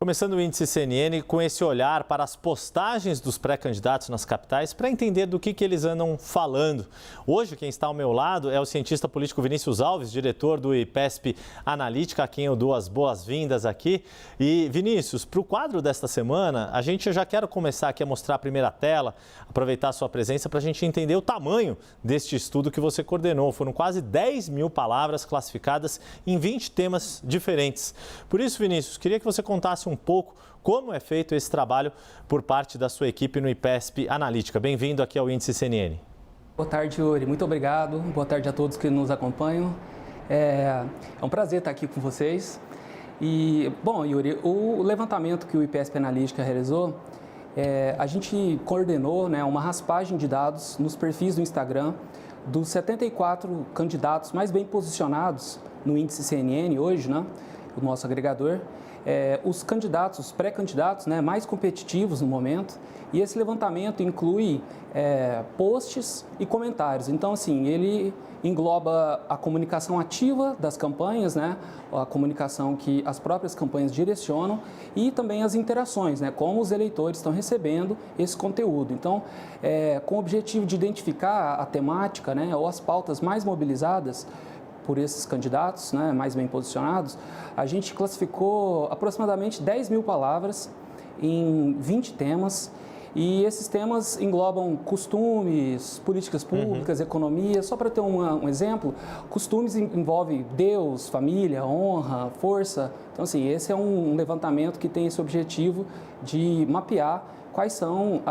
Começando o Índice CNN com esse olhar para as postagens dos pré-candidatos nas capitais para entender do que eles andam falando. Hoje, quem está ao meu lado é o cientista político Vinícius Alves, diretor do IPESP Analítica, a quem eu dou as boas-vindas aqui. E, Vinícius, para o quadro desta semana, a gente já quer começar aqui a mostrar a primeira tela, aproveitar a sua presença para a gente entender o tamanho deste estudo que você coordenou. Foram quase 10 mil palavras classificadas em 20 temas diferentes. Por isso, Vinícius, queria que você contasse um pouco como é feito esse trabalho por parte da sua equipe no IPESP Analítica. Bem-vindo aqui ao Índice CNN. Boa tarde, Yuri. Muito obrigado. Boa tarde a todos que nos acompanham. É um prazer estar aqui com vocês. E, bom, Yuri, o levantamento que o IPESP Analítica realizou, a gente coordenou, né, uma raspagem de dados nos perfis do Instagram dos 74 candidatos mais bem posicionados no Índice CNN hoje, né, o nosso agregador. Os candidatos, os pré-candidatos, né, mais competitivos no momento, e esse levantamento inclui posts e comentários. Então, assim, ele engloba a comunicação ativa das campanhas, né, a comunicação que as próprias campanhas direcionam e também as interações, né, como os eleitores estão recebendo esse conteúdo. Então, com o objetivo de identificar a temática, né, ou as pautas mais mobilizadas por esses candidatos, né, mais bem posicionados, a gente classificou aproximadamente 10 mil palavras em 20 temas, e esses temas englobam costumes, políticas públicas, economia. Só para ter um exemplo, costumes envolve Deus, família, honra, força. Então, assim, esse é um levantamento que tem esse objetivo de mapear quais são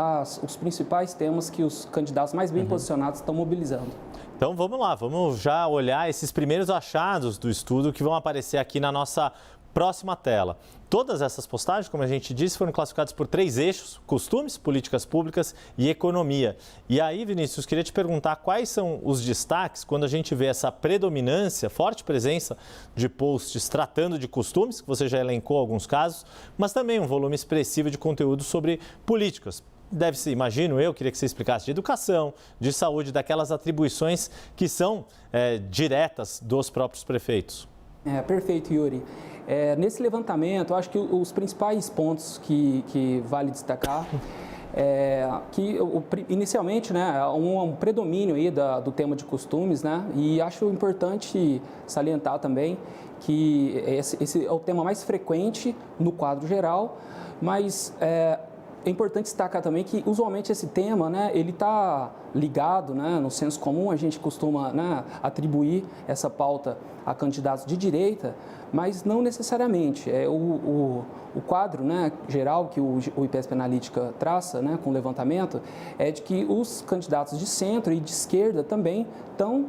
os principais temas que os candidatos mais bem posicionados estão mobilizando. Então vamos lá, vamos já olhar esses primeiros achados do estudo que vão aparecer aqui na nossa próxima tela. Todas essas postagens, como a gente disse, foram classificadas por 3 eixos: costumes, políticas públicas e economia. E aí, Vinícius, queria te perguntar quais são os destaques quando a gente vê essa predominância, forte presença de posts tratando de costumes, que você já elencou alguns casos, mas também um volume expressivo de conteúdo sobre políticas. Deve-se, imagino eu, queria que você explicasse de educação, de saúde, daquelas atribuições que são diretas dos próprios prefeitos. Perfeito, Yuri. Nesse levantamento, eu acho que os principais pontos que vale destacar que inicialmente, né, um predomínio aí do tema de costumes, né, e acho importante salientar também que esse é o tema mais frequente no quadro geral, mas é importante destacar também que, usualmente, esse tema, né, ele está ligado, né, no senso comum, a gente costuma, né, atribuir essa pauta a candidatos de direita, mas não necessariamente. O quadro, né, geral que o IPESP Analítica traça, né, com o levantamento, é de que os candidatos de centro e de esquerda também estão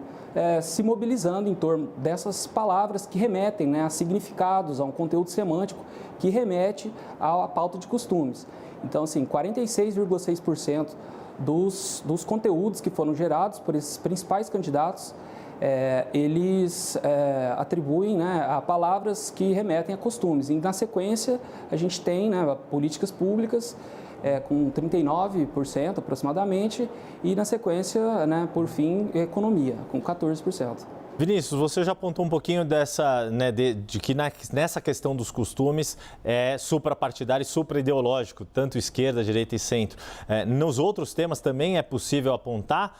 se mobilizando em torno dessas palavras que remetem, né, a significados, a um conteúdo semântico que remete à pauta de costumes. Então, assim, 46,6% dos conteúdos que foram gerados por esses principais candidatos, eles atribuem, né, a palavras que remetem a costumes. E, na sequência, a gente tem, né, políticas públicas com 39% aproximadamente, e, na sequência, né, por fim, economia, com 14%. Vinícius, você já apontou um pouquinho dessa, né, de que nessa questão dos costumes é suprapartidário e supraideológico, tanto esquerda, direita e centro. Nos outros temas também é possível apontar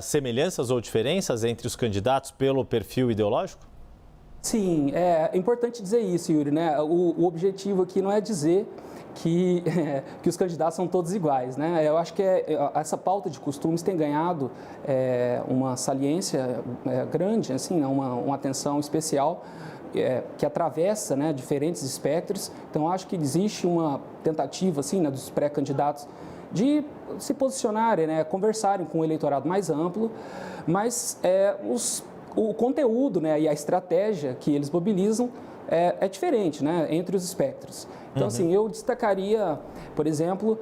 semelhanças ou diferenças entre os candidatos pelo perfil ideológico? Sim, é importante dizer isso, Yuri, né? O objetivo aqui não é dizer que os candidatos são todos iguais, né? Eu acho que essa pauta de costumes tem ganhado uma saliência grande, assim, uma atenção especial que atravessa, né, diferentes espectros. Então, acho que existe uma tentativa, assim, né, dos pré-candidatos de se posicionarem, né, conversarem com o eleitorado mais amplo, mas o conteúdo, né, e a estratégia que eles mobilizam é diferente, né, entre os espectros. Então, assim, eu destacaria, por exemplo,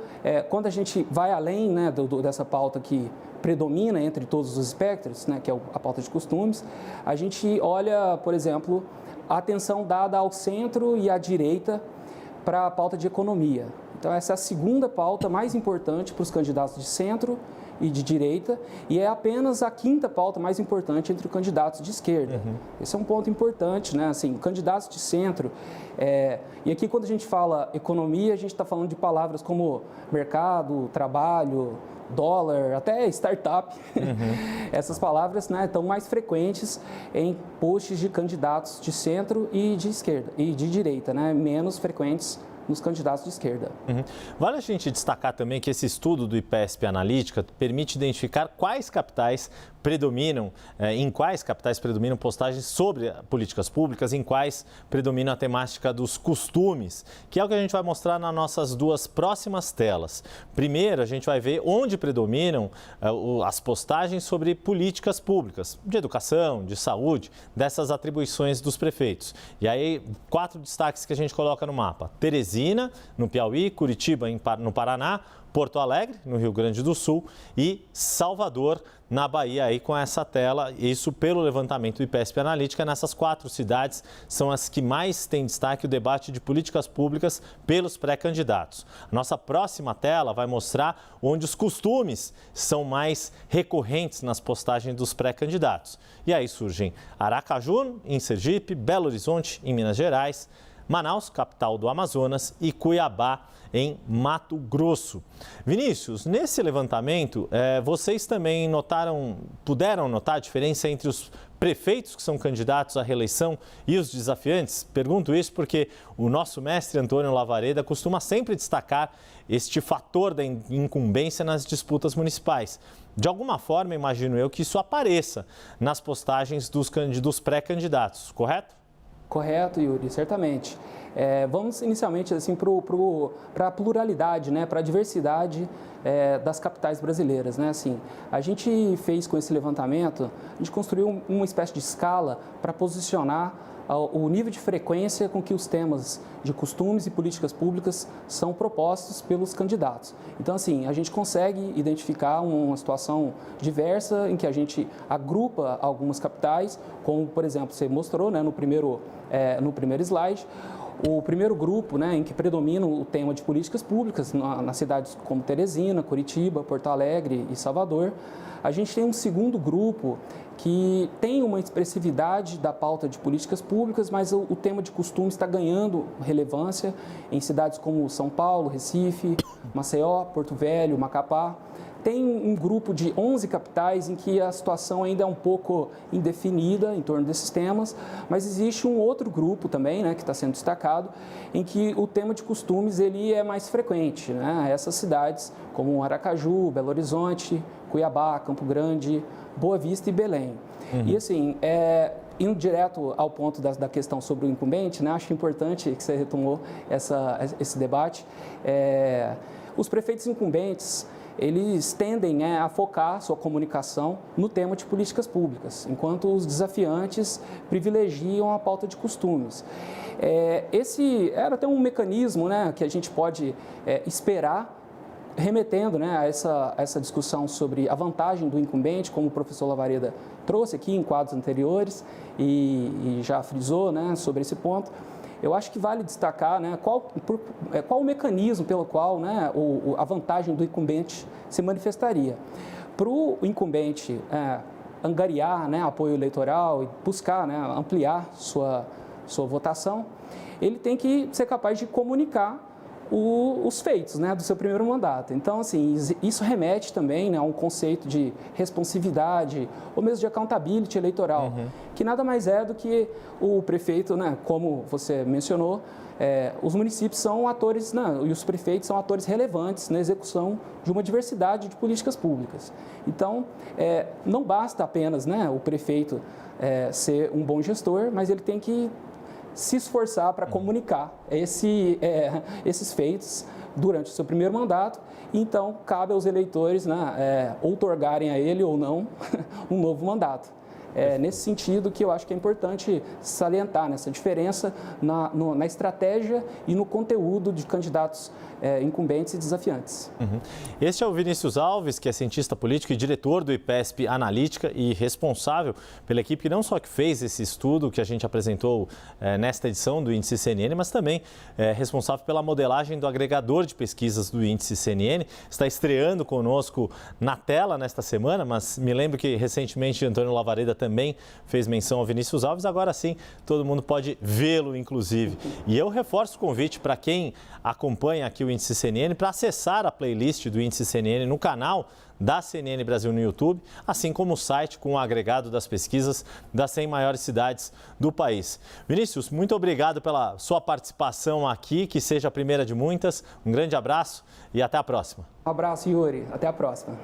quando a gente vai além, né, dessa pauta que predomina entre todos os espectros, né, que é a pauta de costumes, a gente olha, por exemplo, a atenção dada ao centro e à direita para a pauta de economia. Então, essa é a segunda pauta mais importante para os candidatos de centro e de direita, e é apenas a quinta pauta mais importante entre candidatos de esquerda. Esse é um ponto importante, né? Assim, candidatos de centro. E aqui, quando a gente fala economia, a gente está falando de palavras como mercado, trabalho, dólar, até startup. Essas palavras, né, estão mais frequentes em posts de candidatos de centro e de esquerda e de direita, né, menos frequentes nos candidatos de esquerda. Vale a gente destacar também que esse estudo do IPESP Analítica permite identificar quais capitais predominam, em quais capitais predominam postagens sobre políticas públicas, em quais predomina a temática dos costumes, que é o que a gente vai mostrar nas nossas duas próximas telas. Primeiro, a gente vai ver onde predominam as postagens sobre políticas públicas, de educação, de saúde, dessas atribuições dos prefeitos. E aí, 4 destaques que a gente coloca no mapa: Teresina, no Piauí; Curitiba, no Paraná; Porto Alegre, no Rio Grande do Sul; e Salvador, na Bahia, aí com essa tela. Isso pelo levantamento do IPESP Analítica. Nessas 4 cidades são as que mais têm destaque o debate de políticas públicas pelos pré-candidatos. Nossa próxima tela vai mostrar onde os costumes são mais recorrentes nas postagens dos pré-candidatos. E aí surgem Aracaju, em Sergipe; Belo Horizonte, em Minas Gerais; Manaus, capital do Amazonas; e Cuiabá, em Mato Grosso. Vinícius, nesse levantamento, vocês também puderam notar a diferença entre os prefeitos que são candidatos à reeleição e os desafiantes? Pergunto isso porque o nosso mestre Antônio Lavareda costuma sempre destacar este fator da incumbência nas disputas municipais. De alguma forma, imagino eu que isso apareça nas postagens dos pré-candidatos, correto? Correto, Yuri, certamente. Vamos inicialmente assim, para a pluralidade, né, para a diversidade das capitais brasileiras. Né? Assim, a gente fez com esse levantamento, a gente construiu uma espécie de escala para posicionar o nível de frequência com que os temas de costumes e políticas públicas são propostos pelos candidatos. Então, assim, a gente consegue identificar uma situação diversa em que a gente agrupa algumas capitais, como, por exemplo, você mostrou, né, no primeiro slide, o primeiro grupo, né, em que predomina o tema de políticas públicas, nas cidades como Teresina, Curitiba, Porto Alegre e Salvador. A gente tem um segundo grupo que tem uma expressividade da pauta de políticas públicas, mas o tema de costumes está ganhando relevância em cidades como São Paulo, Recife, Maceió, Porto Velho, Macapá. Tem um grupo de 11 capitais em que a situação ainda é um pouco indefinida em torno desses temas, mas existe um outro grupo também, né, que está sendo destacado, em que o tema de costumes ele é mais frequente. Né? Essas cidades como Aracaju, Belo Horizonte, Cuiabá, Campo Grande, Boa Vista e Belém. E assim, indo direto ao ponto da questão sobre o incumbente, né, acho importante que você retomou esse debate. Os prefeitos incumbentes, eles tendem a focar sua comunicação no tema de políticas públicas, enquanto os desafiantes privilegiam a pauta de costumes. Esse era até um mecanismo, né, que a gente pode esperar, remetendo, né, a essa discussão sobre a vantagem do incumbente, como o professor Lavareda trouxe aqui em quadros anteriores e já frisou, né, sobre esse ponto. Eu acho que vale destacar, né, qual o mecanismo pelo qual, né, a vantagem do incumbente se manifestaria. Para o incumbente angariar, né, apoio eleitoral e buscar, né, ampliar sua votação, ele tem que ser capaz de comunicar os feitos, né, do seu primeiro mandato. Então, assim, isso remete também, né, a um conceito de responsividade ou mesmo de accountability eleitoral, que nada mais é do que o prefeito, né, como você mencionou, os municípios são atores, né, e os prefeitos são atores relevantes na execução de uma diversidade de políticas públicas. Então, não basta apenas, né, o prefeito ser um bom gestor, mas ele tem que se esforçar para comunicar esses feitos durante o seu primeiro mandato. Então, cabe aos eleitores, né, outorgarem a ele ou não um novo mandato. É nesse sentido que eu acho que é importante salientar nessa diferença na estratégia e no conteúdo de candidatos incumbentes e desafiantes. Este é o Vinícius Alves, que é cientista político e diretor do IPESP Analítica e responsável pela equipe que não só que fez esse estudo que a gente apresentou nesta edição do Índice CNN, mas também responsável pela modelagem do agregador de pesquisas do Índice CNN. Está estreando conosco na tela nesta semana, mas me lembro que recentemente Antônio Lavareda também fez menção ao Vinícius Alves. Agora sim, todo mundo pode vê-lo, inclusive. E eu reforço o convite para quem acompanha aqui o Índice CNN para acessar a playlist do Índice CNN no canal da CNN Brasil no YouTube, assim como o site com o agregado das pesquisas das 100 maiores cidades do país. Vinícius, muito obrigado pela sua participação aqui, que seja a primeira de muitas. Um grande abraço e até a próxima. Um abraço, Yuri. Até a próxima.